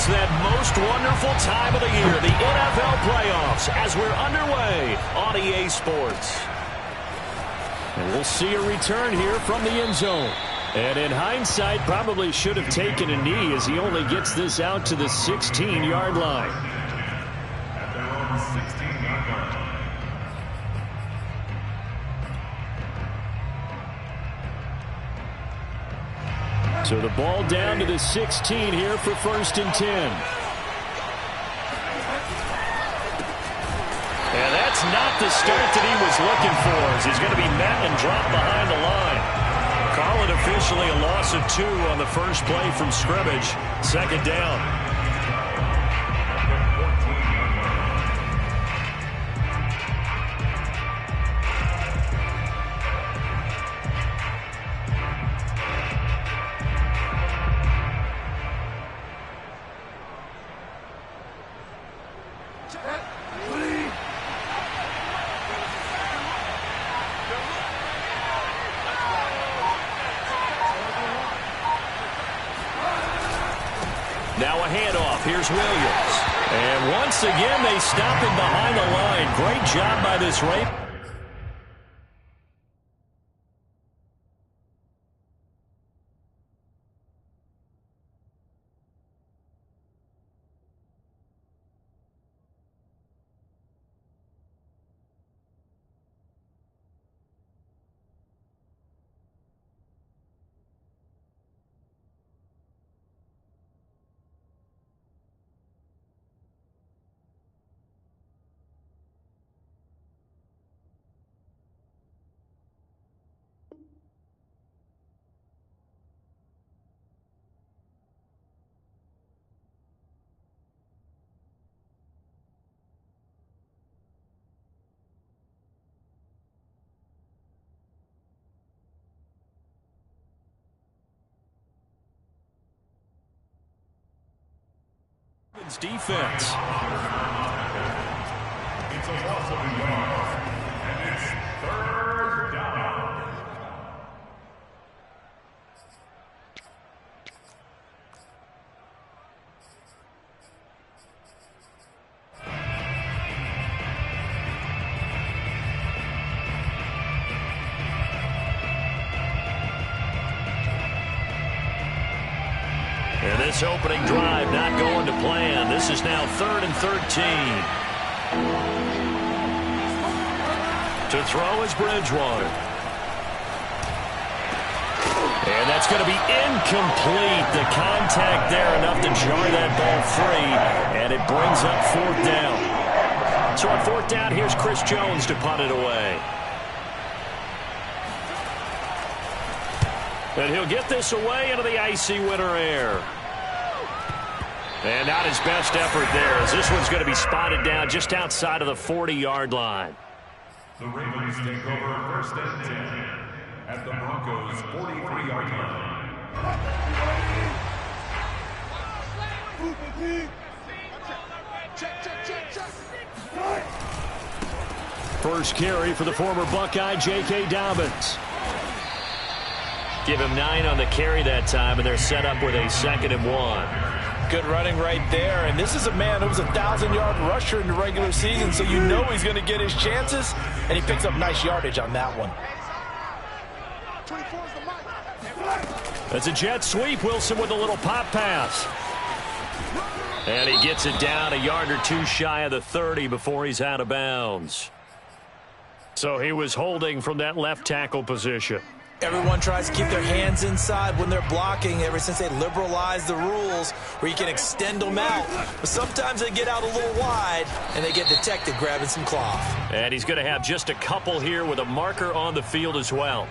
It's that most wonderful time of the year, the NFL playoffs, as we're underway on EA Sports. And we'll see a return here from the end zone. And in hindsight, probably should have taken a knee as he only gets this out to the 16-yard line. At their own 16-yard line. So the ball down to the 16 here for 1st and 10. And that's not the start that he was looking for, as he's going to be met and dropped behind the line. Call it officially a loss of 2 on the first play from scrimmage. 2nd down. Now a handoff. Here's Williams. And once again, they stop him behind the line. Great job by this Raven. Defense. It's a loss of a yard, and it's 3rd down. And this opening drive not going to plan. This is now 3rd and 13. To throw is Bridgewater. And that's going to be incomplete. The contact there enough to jar that ball free. And it brings up 4th down. So on 4th down, here's Chris Jones to punt it away. And he'll get this away into the icy winter air. And not his best effort there, as this one's going to be spotted down just outside of the 40-yard line. The Ravens take over 1st and 10 at the Broncos' 43-yard line. First carry for the former Buckeye, J.K. Dobbins. Give him 9 on the carry that time, and they're set up with a 2nd and 1. Good running right there, and this is a man who was a 1,000-yard rusher in the regular season, so you know he's going to get his chances, and he picks up nice yardage on that one. That's a jet sweep. Wilson with a little pop pass. And he gets it down a yard or 2 shy of the 30 before he's out of bounds. So he was holding from that left tackle position. Everyone tries to keep their hands inside when they're blocking ever since they liberalized the rules where you can extend them out. But sometimes they get out a little wide and they get detected grabbing some cloth. And he's going to have just a couple here with a marker on the field as well.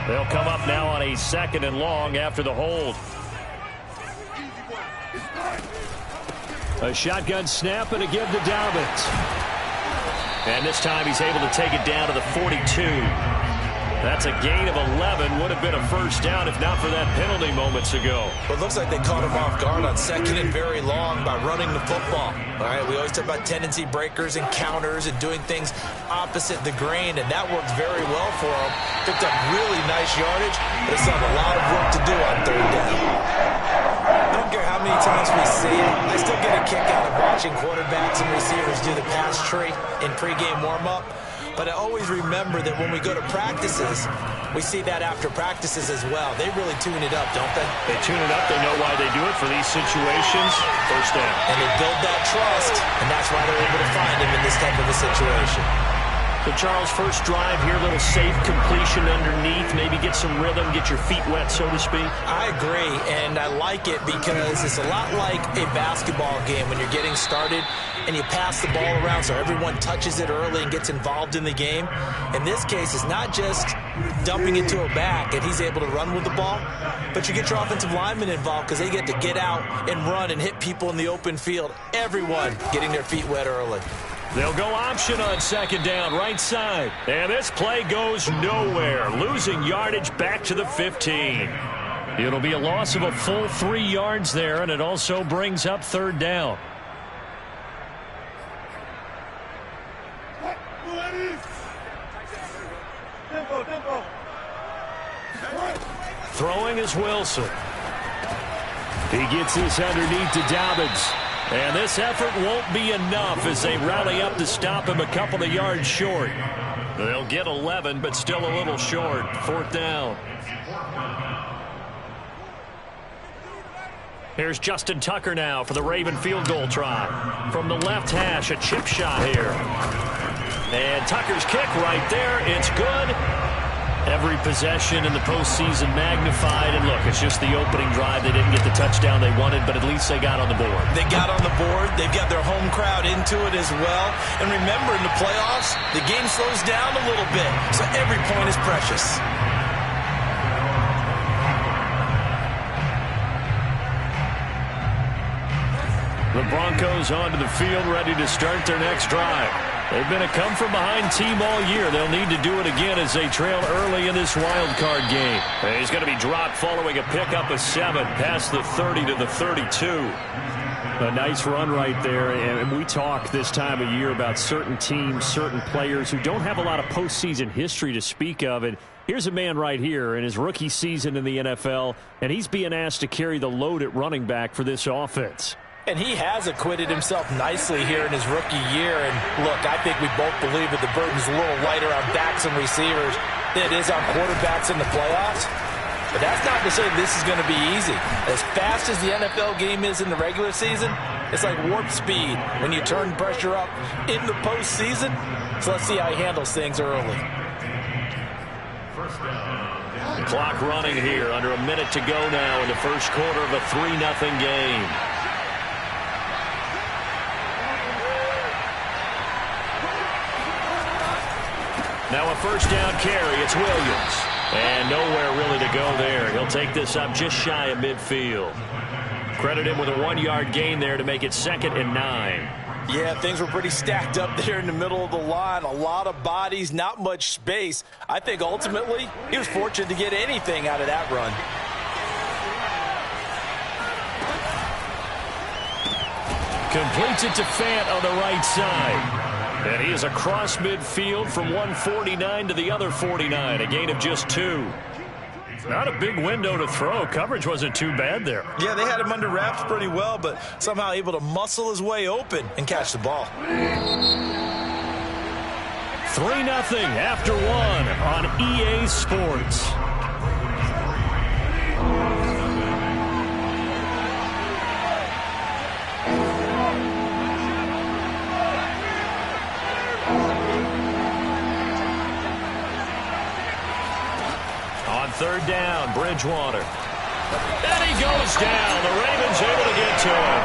They'll come up now on a 2nd and long after the hold. A shotgun snap and a give to Dobbins. And this time he's able to take it down to the 42. That's a gain of 11. Would have been a 1st down if not for that penalty moments ago. Well, it looks like they caught him off guard on 2nd and very long by running the football. All right, we always talk about tendency breakers and counters and doing things opposite the grain, and that worked very well for him. Picked up really nice yardage, but it's still a lot of work to do on 3rd down. country in pregame warm-up. But I always remember that when we go to practices, we see that after practices as well. They really tune it up, don't they? They tune it up. They know why they do it for these situations. First down. And they build that trust, and that's why they're able to find him in this type of a situation. So, Charles, first drive here, a little safe completion underneath. Maybe get some rhythm, get your feet wet, so to speak. I agree, and I like it because it's a lot like a basketball game when you're getting started and you pass the ball around so everyone touches it early and gets involved in the game. In this case, it's not just dumping it to a back and he's able to run with the ball, but you get your offensive linemen involved because they get to get out and run and hit people in the open field. Everyone getting their feet wet early. They'll go option on second down, right side. And this play goes nowhere. Losing yardage back to the 15. It'll be a loss of a full 3 yards there, and it also brings up third down. Throwing is Wilson. He gets this underneath to Dobbins. And this effort won't be enough as they rally up to stop him a couple of yards short. They'll get 11, but still a little short. Fourth down. Here's Justin Tucker now for the Raven field goal try. From the left hash, a chip shot here. And Tucker's kick right there. It's good. Every possession in the postseason magnified. And look, it's just the opening drive. They didn't get the touchdown they wanted, but at least they got on the board. They got on the board. They've got their home crowd into it as well. And remember, in the playoffs, the game slows down a little bit, so every point is precious. The Broncos onto the field, ready to start their next drive. They've been a come-from-behind team all year. They'll need to do it again as they trail early in this wild card game. He's going to be dropped following a pickup of 7 past the 30 to the 32. A nice run right there, and we talk this time of year about certain teams, certain players who don't have a lot of postseason history to speak of, and here's a man right here in his rookie season in the NFL, and he's being asked to carry the load at running back for this offense. And he has acquitted himself nicely here in his rookie year. And look, I think we both believe that the burden's a little lighter on backs and receivers than it is on quarterbacks in the playoffs. But that's not to say this is going to be easy. As fast as the NFL game is in the regular season, it's like warp speed when you turn pressure up in the postseason. So let's see how he handles things early. Clock running here, under a minute to go now in the first quarter of a 3-0 game. Now a first down carry. It's Williams. And nowhere really to go there. He'll take this up just shy of midfield. Credit him with a 1-yard gain there to make it 2nd and 9. Yeah, things were pretty stacked up there in the middle of the line. A lot of bodies, not much space. I think ultimately he was fortunate to get anything out of that run. Completes it to Fant on the right side. And he is across midfield from 149 to the other 49. A gain of just 2. Not a big window to throw. Coverage wasn't too bad there. Yeah, they had him under wraps pretty well, but somehow able to muscle his way open and catch the ball. 3-0 after 1 on EA Sports. Third down, Bridgewater. And he goes down. The Ravens able to get to him.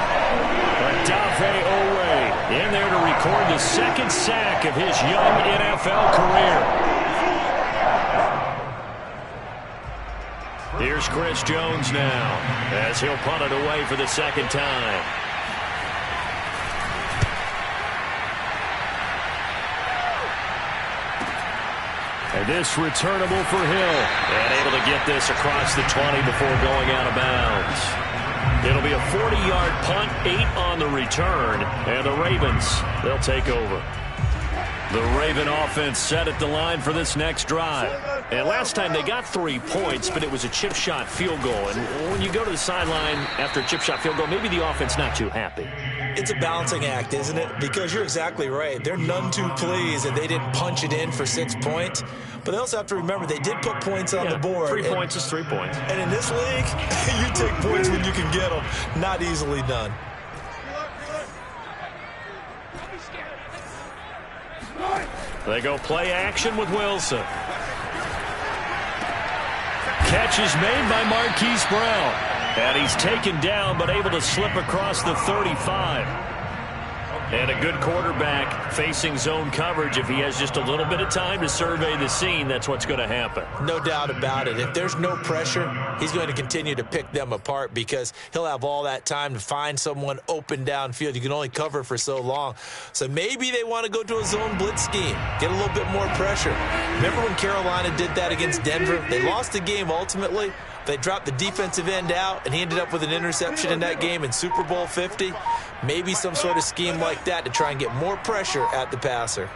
Odafe Oweh in there to record the 2nd sack of his young NFL career. Here's Chris Jones now as he'll punt it away for the 2nd time. And this returnable for Hill. And able to get this across the 20 before going out of bounds. It'll be a 40-yard punt, 8 on the return. And the Ravens, they'll take over. The Raven offense set at the line for this next drive. And last time they got 3 points, but it was a chip shot field goal. And when you go to the sideline after a chip shot field goal, maybe the offense not too happy. It's a balancing act, isn't it? Because you're exactly right. They're none too pleased that they didn't punch it in for 6 points. But they also have to remember they did put points on the board. 3 points is 3 points. And in this league, you take points when you can get them. Not easily done. They go play action with Wilson. Catch is made by Marquise Brown. And he's taken down but able to slip across the 35. And a good quarterback facing zone coverage. If he has just a little bit of time to survey the scene, that's what's going to happen. No doubt about it. If there's no pressure, he's going to continue to pick them apart because he'll have all that time to find someone open downfield. You can only cover for so long. So maybe they want to go to a zone blitz scheme, get a little bit more pressure. Remember when Carolina did that against Denver? They lost the game ultimately. They dropped the defensive end out, and he ended up with an interception in that game in Super Bowl 50. Maybe some sort of scheme like that to try and get more pressure at the passer.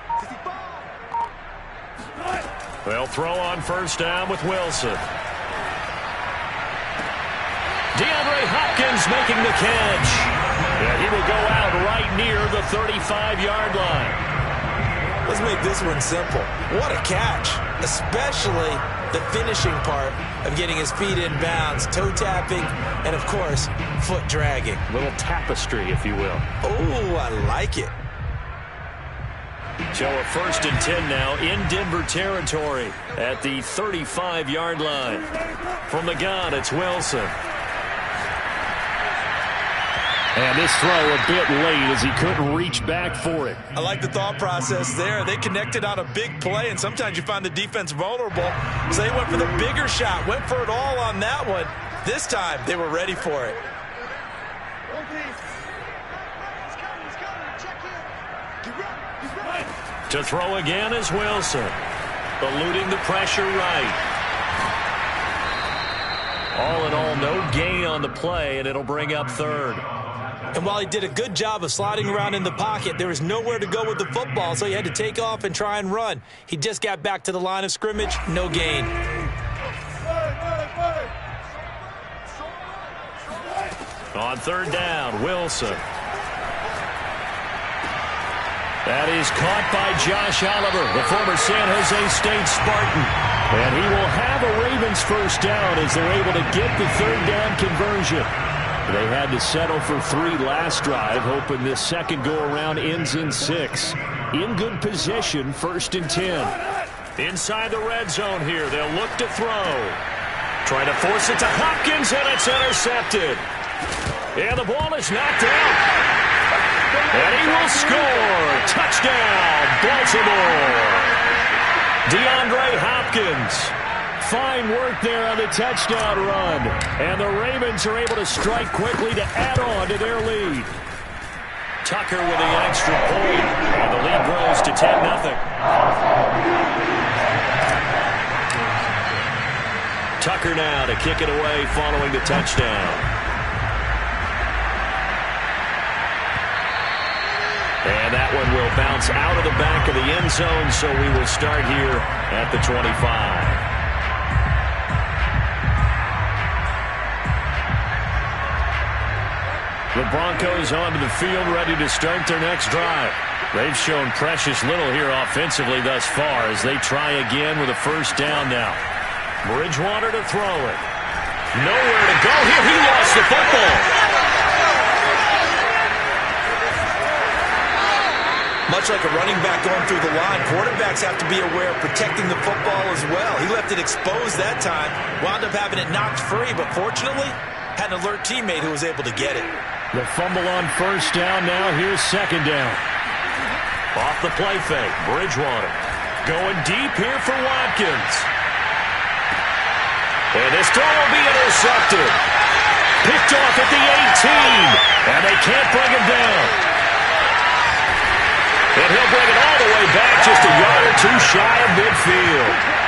They'll throw on first down with Wilson. DeAndre Hopkins making the catch. And he will go out right near the 35-yard line. Let's make this one simple. What a catch, especially the finishing part of getting his feet in bounds, toe tapping, and, of course, foot dragging. Little tapestry, if you will. Oh, I like it. So a 1st and 10 now in Denver territory at the 35-yard line. From the gun, it's Wilson. And this throw a bit late as he couldn't reach back for it. I like the thought process there. They connected on a big play, and sometimes you find the defense vulnerable. So they went for the bigger shot, went for it all on that one. This time, they were ready for it. To throw again is Wilson. Eluding the pressure right. All in all, no gain on the play, and it'll bring up 3rd. And while he did a good job of sliding around in the pocket, there was nowhere to go with the football, so he had to take off and try and run. He just got back to the line of scrimmage, no gain. On 3rd down, Wilson. That is caught by Josh Oliver, the former San Jose State Spartan. And he will have a Ravens first down as they're able to get the 3rd down conversion. They had to settle for 3 last drive, hoping this second go-around ends in 6. In good position, 1st and 10. Inside the red zone here, they'll look to throw. Trying to force it to Hopkins, and it's intercepted. And the ball is knocked out. And he will score. Touchdown, Baltimore. DeAndre Hopkins. Fine work there on the touchdown run. And the Ravens are able to strike quickly to add on to their lead. Tucker with the extra point. And the lead grows to 10-0. Tucker now to kick it away following the touchdown. And that one will bounce out of the back of the end zone, so we will start here at the 25. The Broncos onto the field, ready to start their next drive. They've shown precious little here offensively thus far as they try again with a first down now. Bridgewater to throw it. Nowhere to go here. He lost the football. Much like a running back going through the line, quarterbacks have to be aware of protecting the football as well. He left it exposed that time, wound up having it knocked free, but fortunately, had an alert teammate who was able to get it. The fumble on first down now. Here's 2nd down. Off the play fake. Bridgewater going deep here for Watkins. And this throw will be intercepted. Picked off at the 18. And they can't bring him down. And he'll bring it all the way back just a yard or 2 shy of midfield.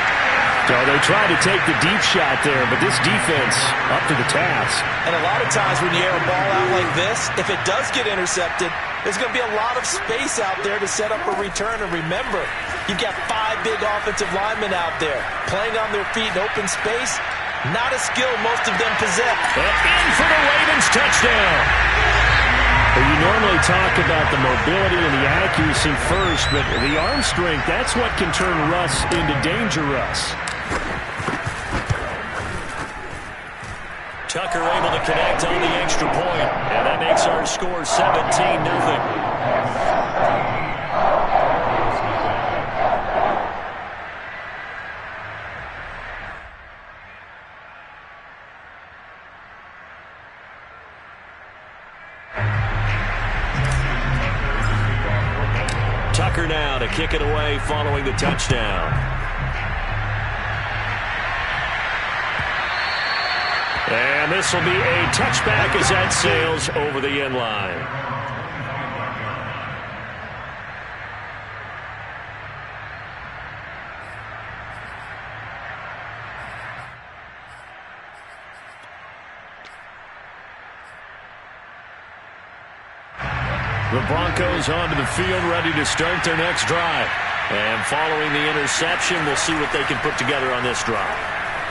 So they tried to take the deep shot there, but this defense up to the task. And a lot of times when you air a ball out like this, if it does get intercepted, there's going to be a lot of space out there to set up a return. And remember, you've got 5 big offensive linemen out there playing on their feet in open space. Not a skill most of them possess. And in for the Ravens touchdown. Well, you normally talk about the mobility and the accuracy first, but the arm strength, that's what can turn Russ into danger Russ. Tucker able to connect on the extra point, and that makes our score 17-0. Tucker now to kick it away following the touchdown. And this will be a touchback as that sails over the end line. The Broncos onto the field, ready to start their next drive. And following the interception, we'll see what they can put together on this drive.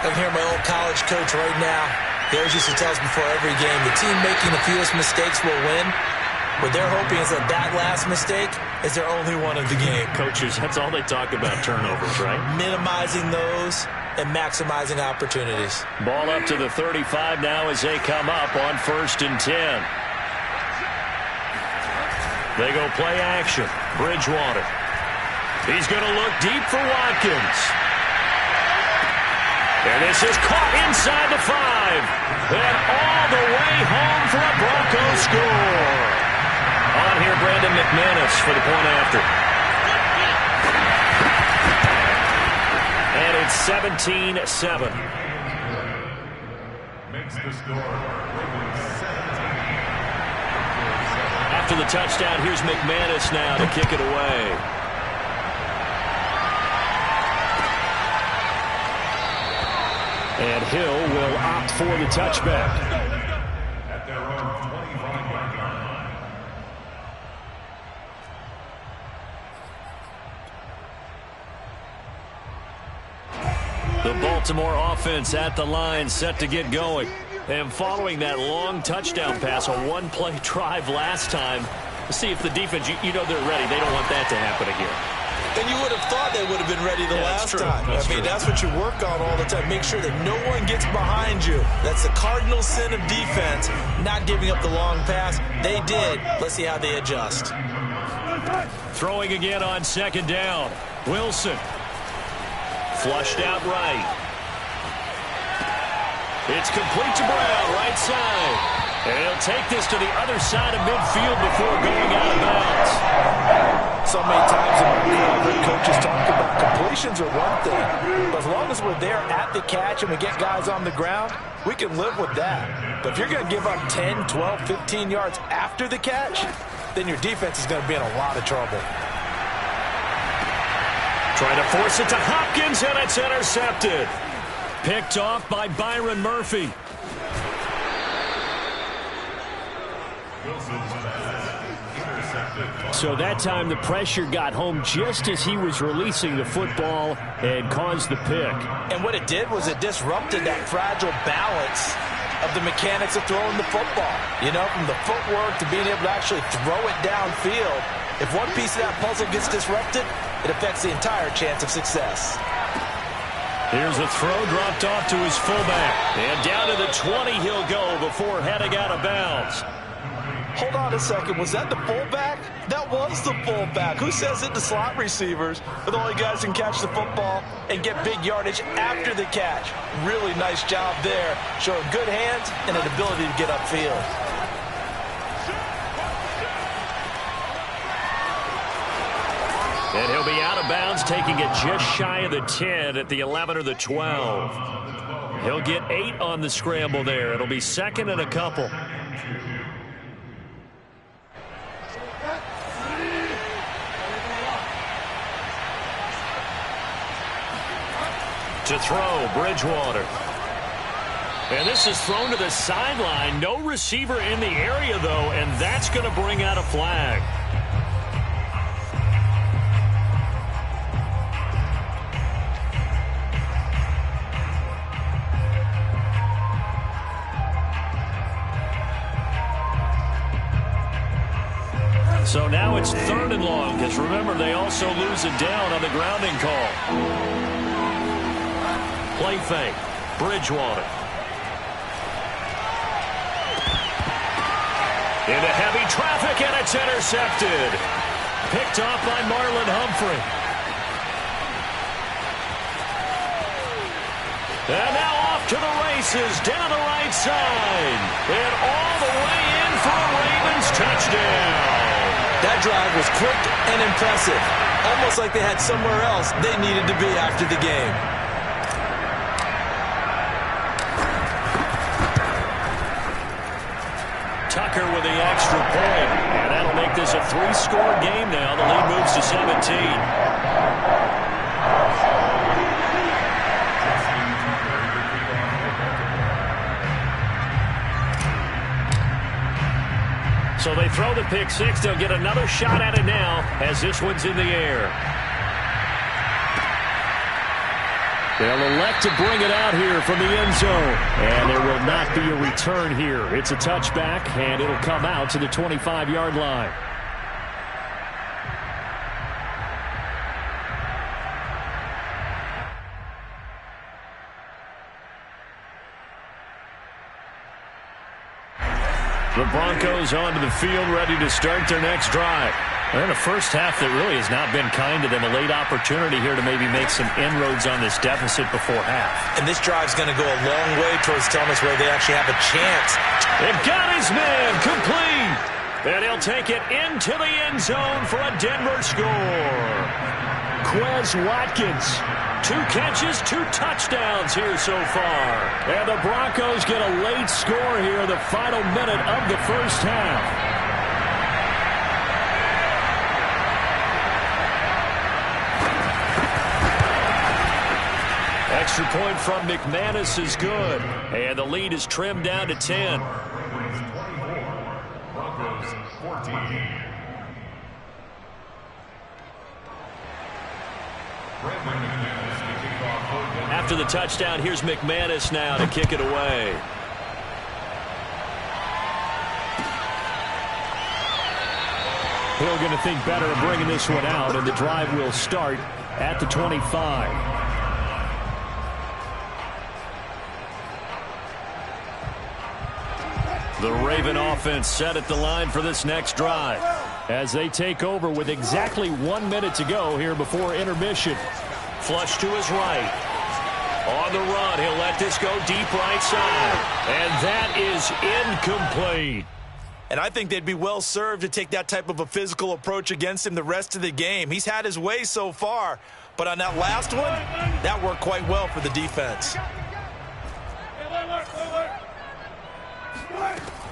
I'm hearing my old college coach right now. He always used to tell us before every game, the team making the fewest mistakes will win. What they're hoping is that that last mistake is their only one of the game. Coaches, that's all they talk about, turnovers, right? Minimizing those and maximizing opportunities. Ball up to the 35 now as they come up on 1st and 10. They go play action. Bridgewater. He's going to look deep for Watkins. And this is caught inside the 5. And all the way home for a Broncos score. On here, Brandon McManus for the point after. And it's 17-7. Makes the score. After the touchdown, here's McManus now to kick it away. And Hill will opt for the touchback. At their own 25-yard line. The Baltimore offense at the line, set to get going. And following that long touchdown pass, a one-play drive last time, to see if the defense, you know they're ready. They don't want that to happen again. And you would have thought they would have been ready the last time. That's what you work on all the time. Make sure that no one gets behind you. That's the cardinal sin of defense, not giving up the long pass. They did. Let's see how they adjust. Throwing again on 2nd down. Wilson. Flushed out right. It's complete to Brown, right side. And he'll take this to the other side of midfield before going out of bounds. So many times in my career, I've heard coaches talk about completions are one thing. But as long as we're there at the catch and we get guys on the ground, we can live with that. But if you're going to give up 10, 12, 15 yards after the catch, then your defense is going to be in a lot of trouble. Trying to force it to Hopkins, and it's intercepted. Picked off by Byron Murphy. So that time the pressure got home just as he was releasing the football and caused the pick. And what it did was it disrupted that fragile balance of the mechanics of throwing the football. You know, from the footwork to being able to actually throw it downfield. If one piece of that puzzle gets disrupted, it affects the entire chance of success. Here's a throw dropped off to his fullback. And down to the 20 he'll go before heading out of bounds. Hold on a second. Was that the fullback? That was the fullback. Who says it to slot receivers are the only guys who can catch the football and get big yardage after the catch? Really nice job there, showing good hands and an ability to get upfield. And he'll be out of bounds, taking it just shy of the 10 at the 11 or the 12. He'll get 8 on the scramble there. It'll be 2nd and a couple. To throw, Bridgewater. And this is thrown to the sideline. No receiver in the area, though, and that's going to bring out a flag. So now it's 3rd and long, because remember, they also lose it down on the grounding call. Play fake. Bridgewater. Into heavy traffic, and it's intercepted. Picked off by Marlon Humphrey. And now off to the races, down the right side. And all the way in for a Ravens touchdown. That drive was quick and impressive. Almost like they had somewhere else they needed to be after the game. Tucker with the extra point. And that'll make this a 3-score game now. The lead moves to 17. So they throw the pick six. They'll get another shot at it now as this one's in the air. They'll elect to bring it out here from the end zone. And there will not be a return here. It's a touchback, and it'll come out to the 25-yard line. The Broncos onto the field, ready to start their next drive. And the first half that really has not been kind to them. A late opportunity here to maybe make some inroads on this deficit before half. And this drive's going to go a long way towards telling us whether they actually have a chance. They've got his man complete. And he'll take it into the end zone for a Denver score. Quez Watkins. 2 catches, 2 touchdowns here so far. And the Broncos get a late score here, the final minute of the first half. Extra point from McManus is good. And the lead is trimmed down to 10. Broncos 14. After the touchdown, here's McManus now to kick it away. Hill going to think better of bringing this one out, and the drive will start at the 25. The Raven offense set at the line for this next drive as they take over with exactly 1 minute to go here before intermission. Flush to his right. On the run, he'll let this go deep right side. And that is incomplete. And I think they'd be well served to take that type of a physical approach against him the rest of the game. He's had his way so far, but on that last one, that worked quite well for the defense.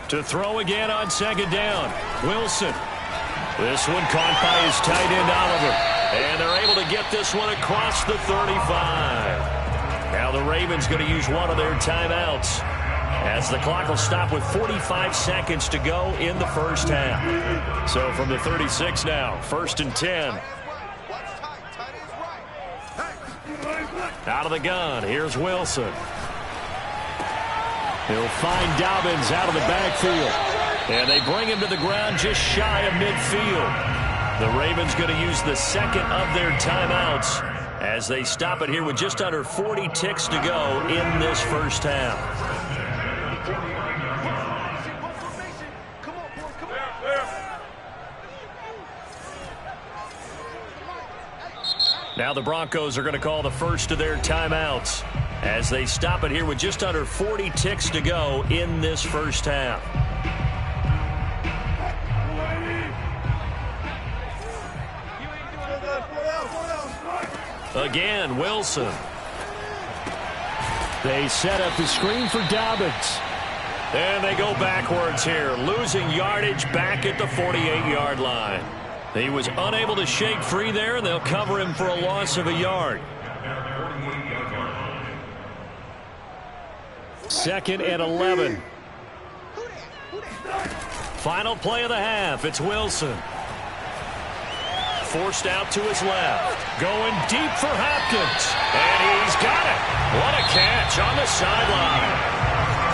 To throw again on second down. Wilson. This one caught by his tight end, Oliver. And they're able to get this one across the 35. Now the Ravens going to use one of their timeouts as the clock will stop with 45 seconds to go in the first half. So from the 36 now, 1st and 10. Out of the gun, here's Wilson. He'll find Dobbins out of the backfield. And they bring him to the ground just shy of midfield. The Ravens going to use the second of their timeouts as they stop it here with just under 40 ticks to go in this first half. Now the Broncos are going to call the first of their timeouts as they stop it here with just under 40 ticks to go in this first half. Again, Wilson. They set up the screen for Dobbins. And they go backwards here, losing yardage back at the 48-yard line. He was unable to shake free there, and they'll cover him for a loss of a yard. 2nd and 11. Final play of the half. It's Wilson. Forced out to his left. Going deep for Hopkins. And he's got it. What a catch on the sideline.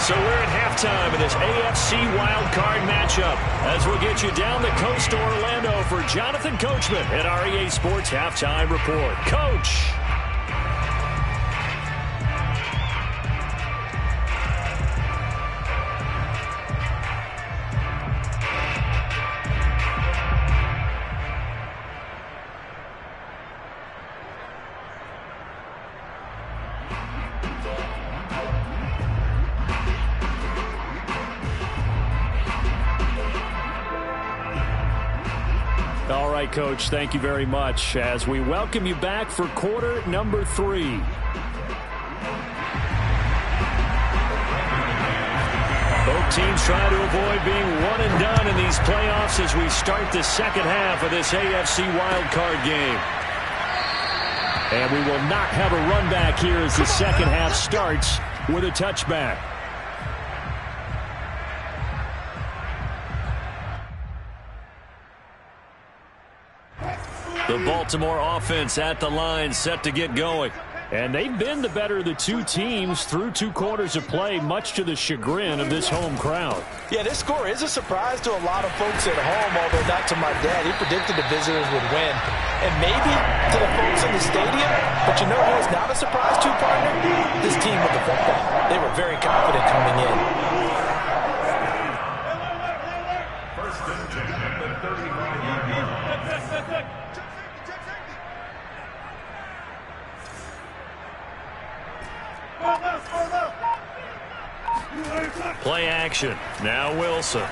So we're at halftime in this AFC wildcard matchup as we'll get you down the coast to Orlando for Jonathan Coachman at our EA Sports Halftime Report. Coach. All right, Coach, thank you very much as we welcome you back for quarter number 3. Both teams try to avoid being one and done in these playoffs as we start the second half of this AFC wildcard game. And we will not have a run back here as the second half starts with a touchback. The Baltimore offense at the line, set to get going. And they've been the better of the two teams through 2 quarters of play, much to the chagrin of this home crowd. Yeah, this score is a surprise to a lot of folks at home, although not to my dad. He predicted the visitors would win. And maybe to the folks in the stadium, but you know who was not a surprise to, partner? This team with the football. They were very confident coming in. First and 10 at the 35-yard line. Play action. Now Wilson.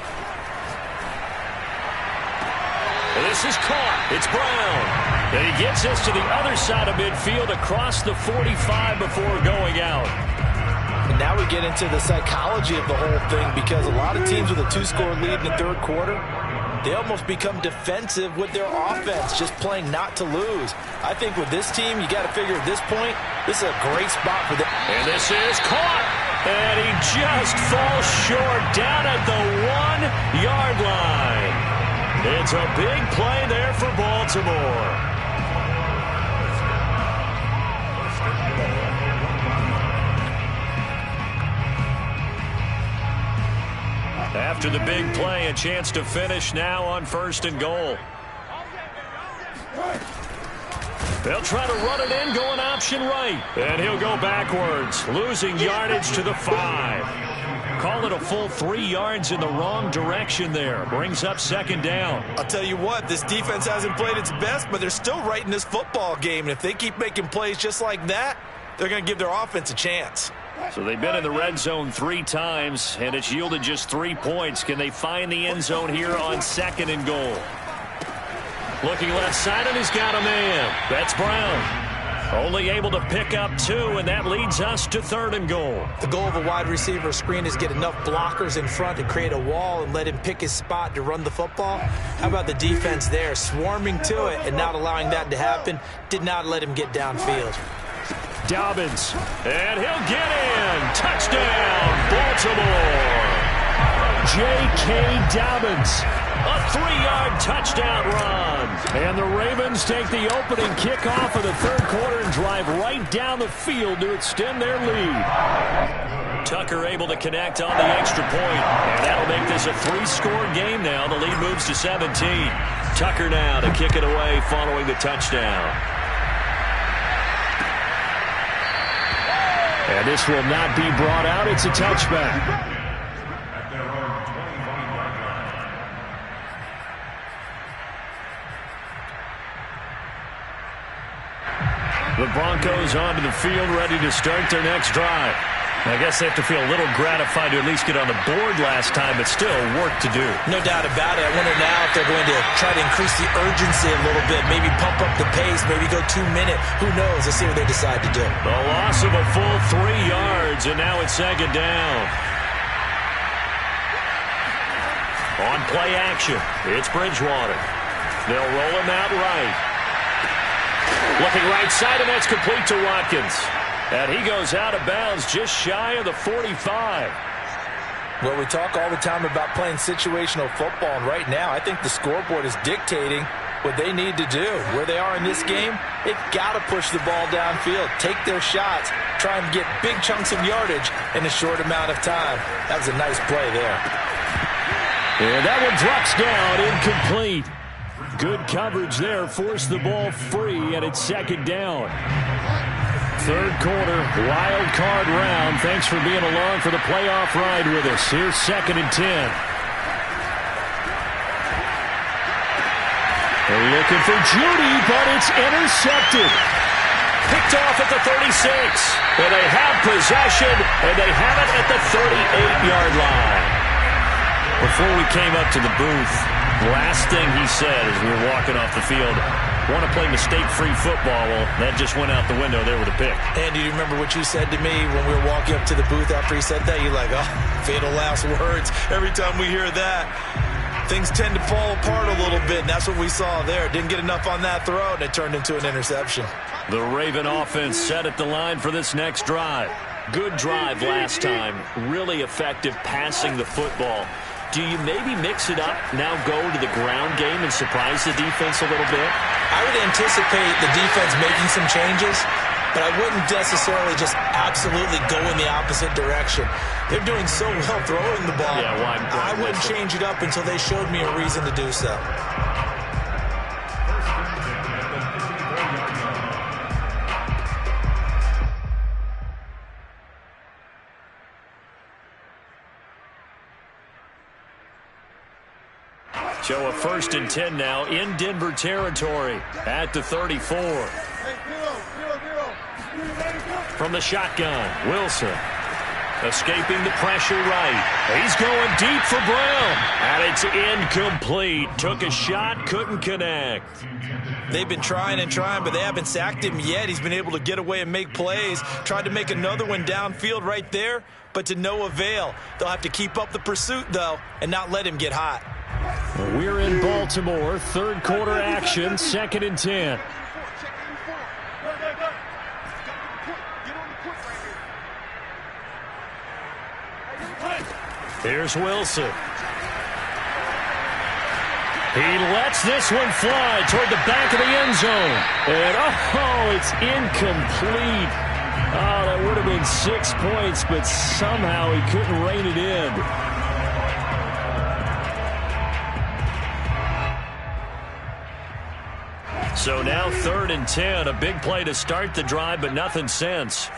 This is caught. It's Brown. And he gets us to the other side of midfield across the 45 before going out. And now we get into the psychology of the whole thing, because a lot of teams with a 2-score lead in the third quarter, they almost become defensive with their offense, just playing not to lose. I think with this team, you got to figure at this point, this is a great spot for them. And this is caught. And he just falls short down at the 1-yard line. It's a big play there for Baltimore. After the big play, a chance to finish now on 1st and goal. They'll try to run it in, going option right. And he'll go backwards, losing yardage to the 5. Call it a full 3 yards in the wrong direction there. Brings up 2nd down. I'll tell you what, this defense hasn't played its best, but they're still right in this football game. And if they keep making plays just like that, they're going to give their offense a chance. So they've been in the red zone 3 times, and it's yielded just 3 points. Can they find the end zone here on 2nd and goal? Looking left side, and he's got a man. That's Brown. Only able to pick up 2, and that leads us to 3rd and goal. The goal of a wide receiver screen is get enough blockers in front to create a wall and let him pick his spot to run the football. How about the defense there, swarming to it and not allowing that to happen? Did not let him get downfield. Dobbins, and he'll get in. Touchdown, Baltimore. J.K. Dobbins, a 3-yard touchdown run. And the Ravens take the opening kickoff of the 3rd quarter and drive right down the field to extend their lead. Tucker able to connect on the extra point, and that'll make this a 3-score game now. The lead moves to 17. Tucker now to kick it away following the touchdown. And this will not be brought out. It's a touchback. At their own 25-yard line. The Broncos onto the field, ready to start their next drive. I guess they have to feel a little gratified to at least get on the board last time, but still work to do. No doubt about it. I wonder now if they're going to try to increase the urgency a little bit, maybe pump up the pace, maybe go 2-minute. Who knows? Let's see what they decide to do. The loss of a full 3 yards, and now it's 2nd down. On play action, it's Bridgewater. They'll roll him out right. Looking right side, and that's complete to Watkins. And he goes out of bounds just shy of the 45. Well, we talk all the time about playing situational football, and right now I think the scoreboard is dictating what they need to do. Where they are in this game, they've got to push the ball downfield, take their shots, try and get big chunks of yardage in a short amount of time. That was a nice play there. And that one drops down, incomplete. Good coverage there, forced the ball free, and it's second down. Third quarter, wild card round. Thanks for being along for the playoff ride with us. Here's 2nd and 10. They're looking for Judy, but it's intercepted. Picked off at the 36. And they have possession, and they have it at the 38-yard line. Before we came up to the booth, last thing he said as we were walking off the field, want to play mistake-free football. Well, that just went out the window there with a pick. And do you remember what you said to me when we were walking up to the booth after he said that? You're like, oh, fatal last words. Every time we hear that, things tend to fall apart a little bit, and that's what we saw there. Didn't get enough on that throw, and it turned into an interception. The Raven offense set at the line for this next drive. Good drive last time. Really effective passing the football. Do you maybe mix it up, now go to the ground game and surprise the defense a little bit? I would anticipate the defense making some changes, but I wouldn't necessarily just absolutely go in the opposite direction. They're doing so well throwing the ball. Yeah, well, I wouldn't change it up until they showed me a reason to do so. So a 1st and 10 now in Denver territory at the 34. From the shotgun, Wilson escaping the pressure right. He's going deep for Brown, and it's incomplete. Took a shot, couldn't connect. They've been trying and trying, but they haven't sacked him yet. He's been able to get away and make plays. Tried to make another one downfield right there, but to no avail. They'll have to keep up the pursuit, though, and not let him get hot. We're in Baltimore, third quarter action, 2nd and 10. Here's Wilson. He lets this one fly toward the back of the end zone. And, oh, it's incomplete. Oh, that would have been 6 points, but somehow he couldn't rein it in. So now 3rd and 10, a big play to start the drive, but nothing since.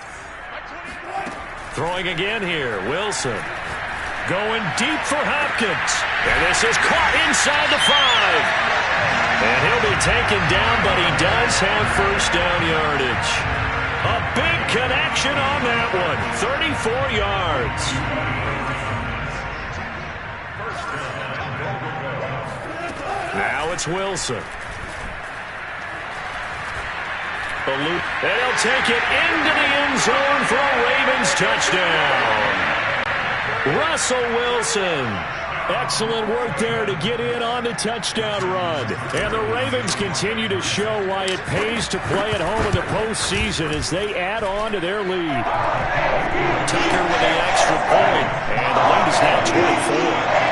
Throwing again here, Wilson. Going deep for Hopkins. And this is caught inside the 5. And he'll be taken down, but he does have first down yardage. A big connection on that one, 34 yards. Now it's Wilson. And he'll take it into the end zone for a Ravens touchdown. Russell Wilson. Excellent work there to get in on the touchdown run. And the Ravens continue to show why it pays to play at home in the postseason as they add on to their lead. Tucker with the extra point. And the lead is now 24.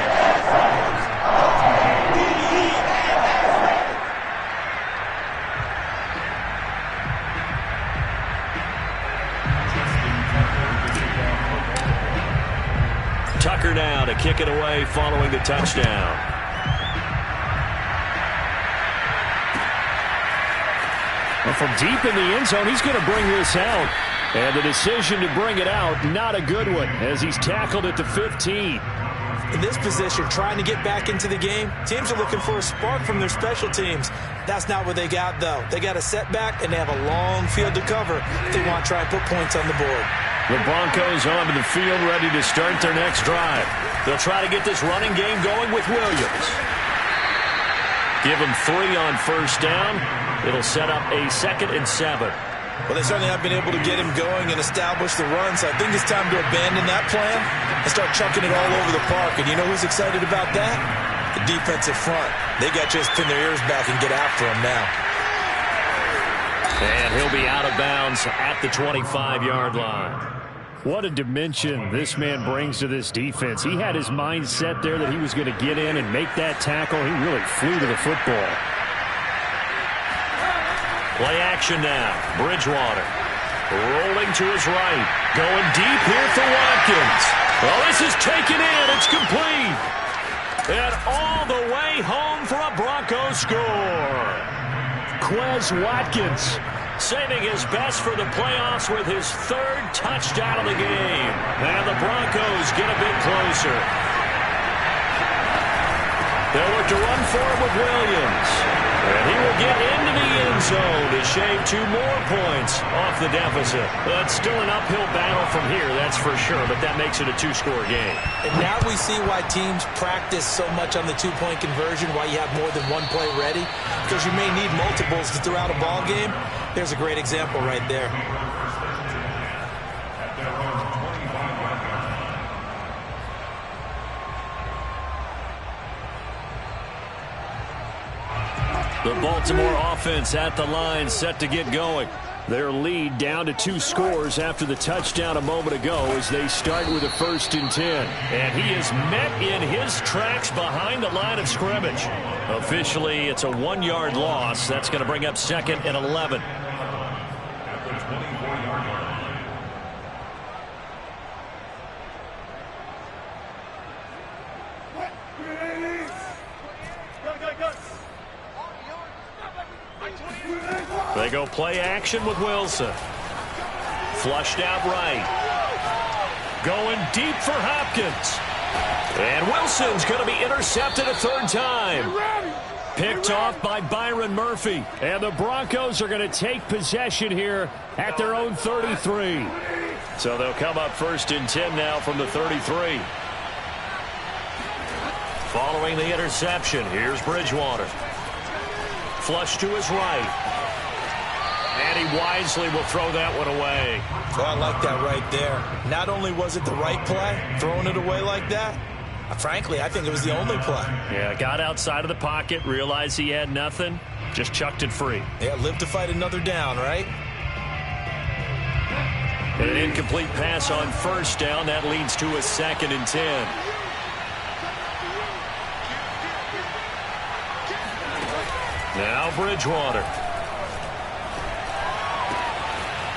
Tucker now to kick it away following the touchdown. Well, from deep in the end zone, he's going to bring this out. And the decision to bring it out, not a good one, as he's tackled at the 15. In this position, trying to get back into the game, teams are looking for a spark from their special teams. That's not what they got, though. They got a setback, and they have a long field to cover if they want to try and put points on the board. The Broncos onto the field, ready to start their next drive. They'll try to get this running game going with Williams. Give them 3 on first down. It'll set up a 2nd and 7. Well, they certainly have been able to get him going and establish the run, so I think it's time to abandon that plan and start chucking it all over the park. And you know who's excited about that? The defensive front. They got to just pin their ears back and get after him now. And he'll be out of bounds at the 25-yard line. What a dimension this man brings to this defense. He had his mind set there that he was going to get in and make that tackle. He really flew to the football. Play action now. Bridgewater rolling to his right. Going deep here for Watkins. Well, this is taken in. It's complete. And all the way home for a Broncos score. Quez Watkins saving his best for the playoffs with his third touchdown of the game. And the Broncos get a bit closer. They'll look to run forward with Williams. And he will get into the end zone to shave 2 more points off the deficit. But still an uphill battle from here, that's for sure. But that makes it a 2-score game. And now we see why teams practice so much on the 2-point conversion, why you have more than one play ready. Because you may need multiples to throw out a ball game. There's a great example right there. The Baltimore offense at the line, set to get going. Their lead down to 2 scores after the touchdown a moment ago as they start with a 1st and 10. And he is met in his tracks behind the line of scrimmage. Officially, it's a 1-yard loss. That's going to bring up 2nd and 11. They go play action with Wilson. Flushed out right. Going deep for Hopkins. And Wilson's going to be intercepted a 3rd time. Picked off by Byron Murphy. And the Broncos are going to take possession here at their own 33. So they'll come up 1st and 10 now from the 33. Following the interception, here's Bridgewater. Flush to his right. And he wisely will throw that one away. Oh, I like that right there. Not only was it the right play, throwing it away like that, frankly, I think it was the only play. Yeah, got outside of the pocket, realized he had nothing, just chucked it free. Yeah, live to fight another down, right? And an incomplete pass on 1st down. That leads to a 2nd and 10. Now Bridgewater.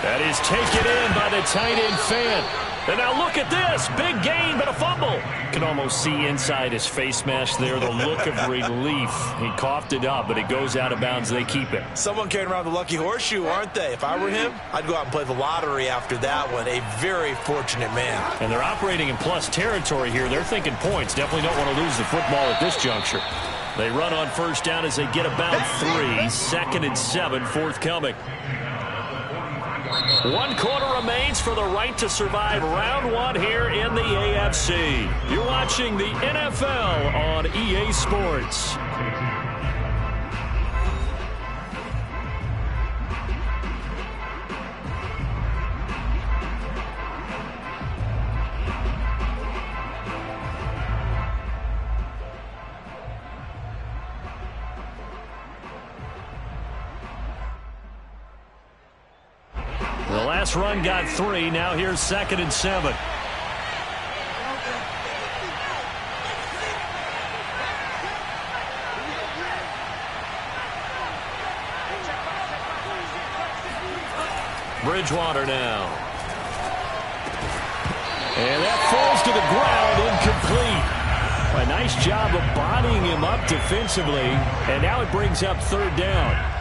That is taken in by the tight end Fant. And now look at this. Big gain, but a fumble. Can almost see inside his face mask there the look of relief. He coughed it up, but it goes out of bounds. They keep it. Someone carrying around the lucky horseshoe, aren't they? If I were him, I'd go out and play the lottery after that one. A very fortunate man. And they're operating in plus territory here. They're thinking points. Definitely don't want to lose the football at this juncture. They run on 1st down as they get about 3. 2nd and 7, forthcoming. 1 quarter remains for the right to survive round 1 here in the AFC. You're watching the NFL on EA Sports. The last run got 3. Now here's 2nd and 7. Bridgewater now. And that falls to the ground, incomplete. A nice job of bodying him up defensively. And now it brings up 3rd down.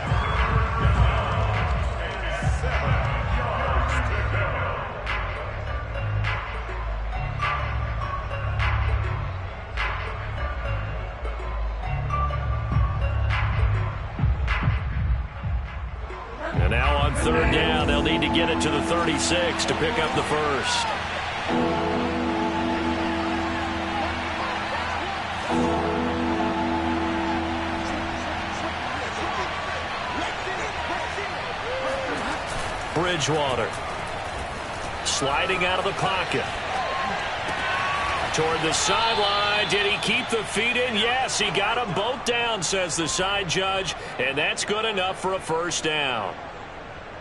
And now on 3rd down, they'll need to get it to the 36 to pick up the 1st. Bridgewater sliding out of the pocket. Toward the sideline. Did he keep the feet in? Yes, he got them both down, says the side judge. And that's good enough for a 1st down.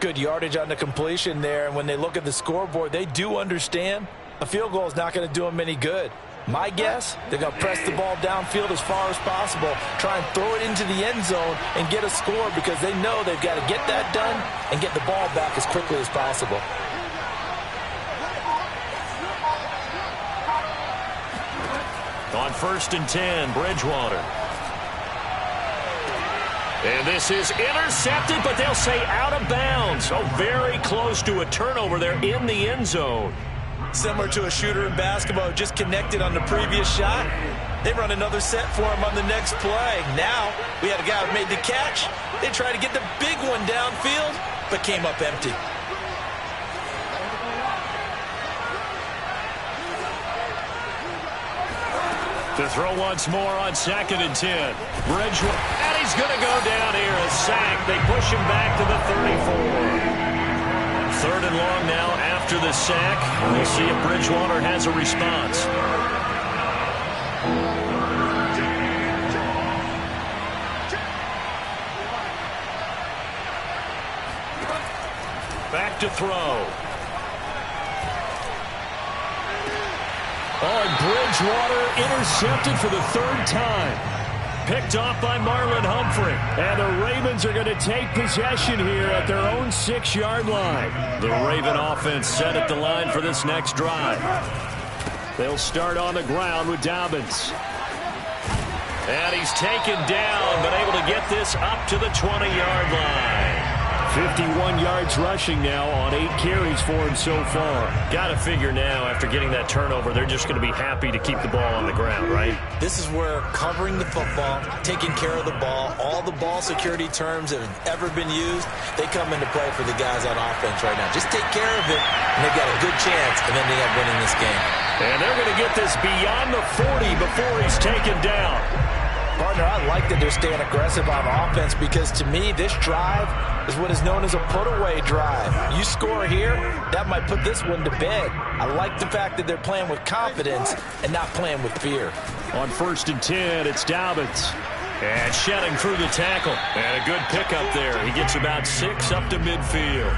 Good yardage on the completion there. And when they look at the scoreboard, they do understand a field goal is not going to do them any good. My guess, they're going to press the ball downfield as far as possible, try and throw it into the end zone and get a score because they know they've got to get that done and get the ball back as quickly as possible. On 1st and 10, Bridgewater. And this is intercepted, but they'll say out of bounds. So very close to a turnover there in the end zone. Similar to a shooter in basketball who just connected on the previous shot. They run another set for him on the next play. Now, we had a guy who made the catch. They tried to get the big one downfield, but came up empty. To throw once more on 2nd and 10. Bridgewater, and he's going to go down here. A sack. They push him back to the 34. 3rd and long now after the sack. We'll see if Bridgewater has a response. Back to throw. Oh, and Bridgewater intercepted for the 3rd time. Picked off by Marlon Humphrey. And the Ravens are going to take possession here at their own 6-yard line. The Raven offense set at the line for this next drive. They'll start on the ground with Dobbins. And he's taken down, but able to get this up to the 20-yard line. 51 yards rushing now on 8 carries for him so far. Got to figure now, after getting that turnover, they're just going to be happy to keep the ball on the ground, right? This is where covering the football, taking care of the ball, all the ball security terms that have ever been used, they come into play for the guys on offense right now. Just take care of it, and they've got a good chance of ending up winning this game. And they're going to get this beyond the 40 before he's taken down. Partner, I like that they're staying aggressive on offense because, to me, this drive is what is known as a put-away drive. You score here, that might put this one to bed. I like the fact that they're playing with confidence and not playing with fear. On 1st and 10, it's Dobbins. And shedding through the tackle. And a good pickup there. He gets about 6 up to midfield.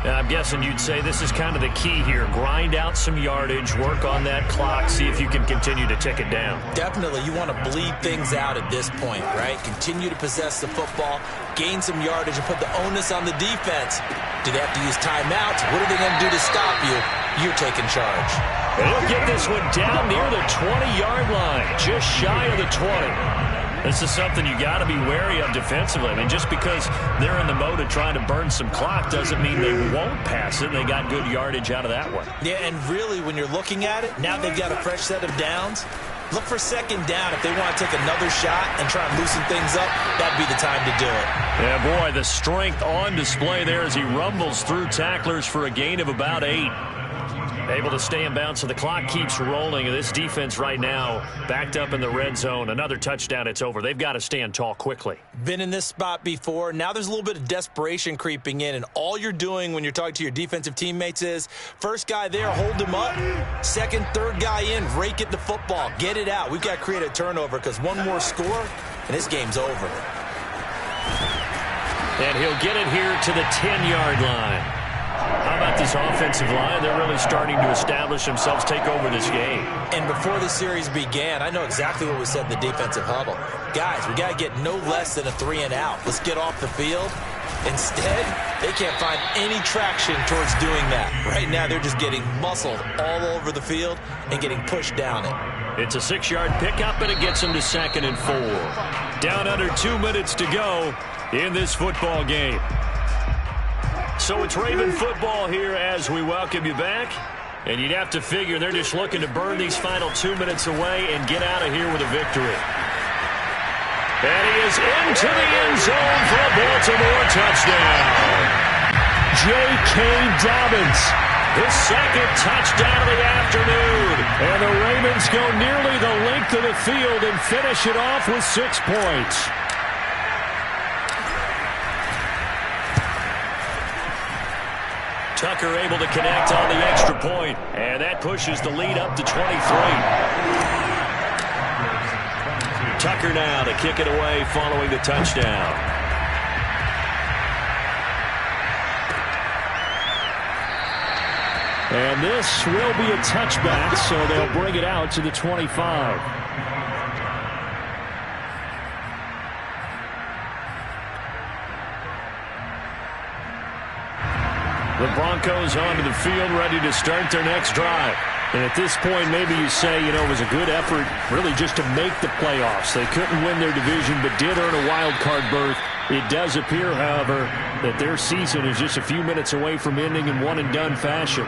Now, I'm guessing you'd say this is kind of the key here. Grind out some yardage, work on that clock, see if you can continue to tick it down. Definitely. You want to bleed things out at this point, right? Continue to possess the football, gain some yardage, and put the onus on the defense. Do they have to use timeouts? What are they going to do to stop you? You're taking charge. And he'll get this one down near the 20-yard line, just shy of the 20. This is something you got to be wary of defensively. I mean, just because they're in the mode of trying to burn some clock doesn't mean they won't pass it. They got good yardage out of that one. Yeah, and really, when you're looking at it, now they've got a fresh set of downs. Look for 2nd down. If they want to take another shot and try and loosen things up, that'd be the time to do it. Yeah, boy, the strength on display there as he rumbles through tacklers for a gain of about 8. Able to stay in bounds, so the clock keeps rolling. And this defense right now backed up in the red zone. Another touchdown, it's over. They've got to stand tall quickly. Been in this spot before. Now there's a little bit of desperation creeping in, and all you're doing when you're talking to your defensive teammates is first guy there, hold him up. 2nd, 3rd guy in, rake at the football. Get it out. We've got to create a turnover because one more score, and this game's over. And he'll get it here to the 10-yard line. How about this offensive line? They're really starting to establish themselves, take over this game. And before the series began, I know exactly what we said in the defensive huddle. Guys, we got to get no less than a 3-and-out. Let's get off the field. Instead, they can't find any traction towards doing that. Right now, they're just getting muscled all over the field and getting pushed down it. It's a 6-yard pickup, and it gets them to 2nd and 4. Down under 2 minutes to go in this football game. So it's Raven football here as we welcome you back. And you'd have to figure they're just looking to burn these final 2 minutes away and get out of here with a victory. And he is into the end zone for a Baltimore touchdown. J.K. Dobbins, his 2nd touchdown of the afternoon. And the Ravens go nearly the length of the field and finish it off with 6 points. Tucker able to connect on the extra point, and that pushes the lead up to 23. Tucker now to kick it away following the touchdown. And this will be a touchback, so they'll bring it out to the 25. The Broncos onto the field, ready to start their next drive. And at this point, maybe you say, it was a good effort really just to make the playoffs. They couldn't win their division, but did earn a wild card berth. It does appear, however, that their season is just a few minutes away from ending in one-and-done fashion.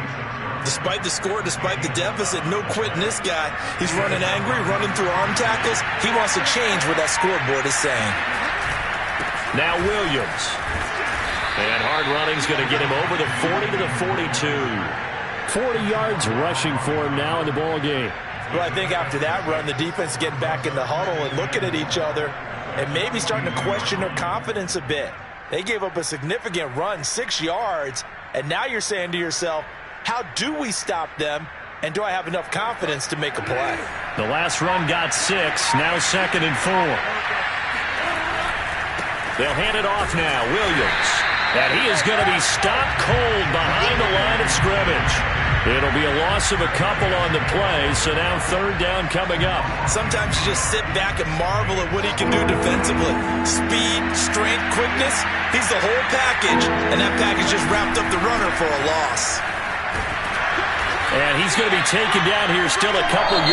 Despite the score, despite the deficit, no quitting this guy. He's running angry, running through arm tackles. He wants to change what that scoreboard is saying. Now Williams. And hard running's going to get him over the 40 to the 42. 40 yards rushing for him now in the ball game. Well, I think after that run, the defense getting back in the huddle and looking at each other and maybe starting to question their confidence a bit. They gave up a significant run, 6 yards, and now you're saying to yourself, how do we stop them, and do I have enough confidence to make a play? The last run got 6, now 2nd and 4. They'll hand it off now, Williams. And he is going to be stopped cold behind the line of scrimmage. It'll be a loss of a couple on the play, so now 3rd down coming up. Sometimes you just sit back and marvel at what he can do defensively. Speed, strength, quickness, he's the whole package, and that package just wrapped up the runner for a loss. And he's going to be taken down here still a couple yards.